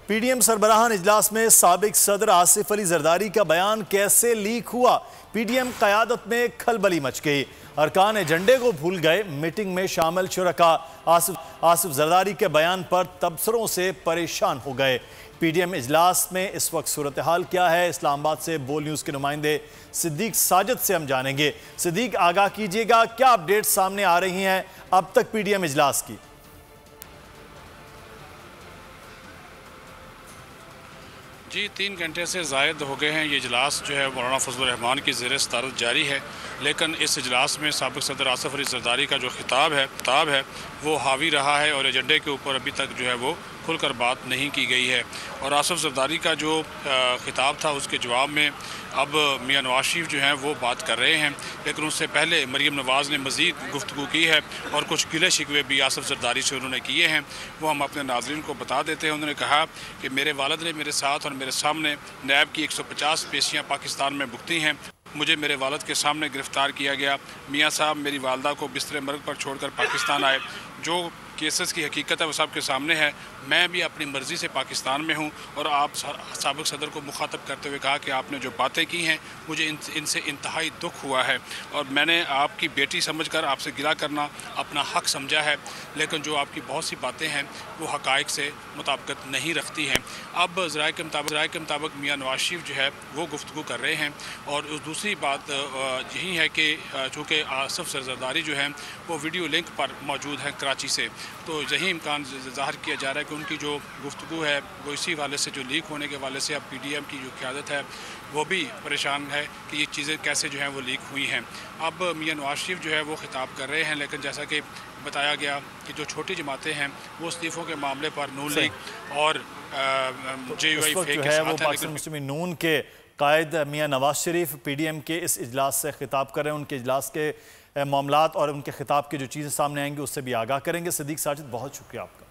PDM सरबराहान इजलास में साबिक सदर आसिफ अली जरदारी का बयान कैसे लीक हुआ? पीडीएम क़यादत में खलबली मच गई। अरकान एजेंडे को भूल गए। मीटिंग में शामिल शुरका आसिफ जरदारी के बयान पर तबसरों से परेशान हो गए। पीडीएम इजलास में इस वक्त सूरत हाल क्या है? इस्लामाबाद से बोल न्यूज़ के नुमाइंदे सिद्दीक साजिद से हम जानेंगे। सिद्दीक, आगाह कीजिएगा, क्या अपडेट सामने आ रही हैं अब तक पीडीएम इजलास की? जी, 3 घंटे से ज़ायद हो गए हैं। ये इजलास जो है मौलाना फजलुर रहमान की ज़ेर सदारत जारी है, लेकिन इस इजलास में साबिक़ सदर आसिफ अली जरदारी का जो खिताब है वो हावी रहा है और एजेंडे के ऊपर अभी तक जो है वो खुलकर बात नहीं की गई है। और आसिफ जरदारी का जो खिताब था उसके जवाब में अब मियां नवाज शरीफ जो हैं वो बात कर रहे हैं, लेकिन उससे पहले मरीम नवाज़ ने मज़ीद गुफ्तगू की है और कुछ गिले शिकवे भी आसिफ जरदारी से उन्होंने किए हैं। वो हम अपने नाज़रीन को बता देते हैं। उन्होंने कहा कि मेरे वालिद ने मेरे साथ और मेरे सामने नैब की 150 पेशियाँ पाकिस्तान में भुगती हैं। मुझे मेरे वालिद के सामने गिरफ़्तार किया गया। मियाँ साहब मेरी वालदा को बिस्तर मर्ग पर छोड़कर पाकिस्तान आए। जो केसेस की हकीकत है वो सबके सामने है। मैं भी अपनी मर्ज़ी से पाकिस्तान में हूँ। और आप साबिक़ सदर को मुखातब करते हुए कहा कि आपने जो बातें की हैं मुझे इनसे इंतहाई दुख हुआ है और मैंने आपकी बेटी समझकर आपसे गिला करना अपना हक़ समझा है, लेकिन जो आपकी बहुत सी बातें हैं वो हक़ाइक़ से मुताबिकत नहीं रखती हैं। अब ज़राए के मुताबिक मियाँ नवाज शरीफ जो है वो गुफ्तगू कर रहे हैं। और दूसरी बात यही है कि चूँकि आसिफ जरदारी जो है वो वीडियो लिंक पर मौजूद हैं कराची से, तो यही इम्कान ज़ाहिर किया जा रहा है कि उनकी जो गुफ्तगू है वो इसी वाले से, जो लीक होने के वाले से अब पीडीएम की जो क़यादत है वो भी परेशान है कि ये चीज़ें कैसे जो हैं वो लीक हुई हैं। अब मियाँ नवाज शरीफ जो है वो खिताब कर रहे हैं, लेकिन जैसा कि बताया गया कि जो छोटी जमातें हैं वो इस्तीफ़ों के मामले पर नून लीग और JUI फेक के साथ है। पाकिस्तान मुस्लिम नून के कायद मियाँ नवाज शरीफ पीडीएम के इस इजलास से खिताब कर रहे हैं। उनके इजलास के मामलात और उनके खिताब की जो चीज़ें सामने आएंगी उससे भी आगाह करेंगे। सिद्दीक साजिद, बहुत शुक्रिया आपका।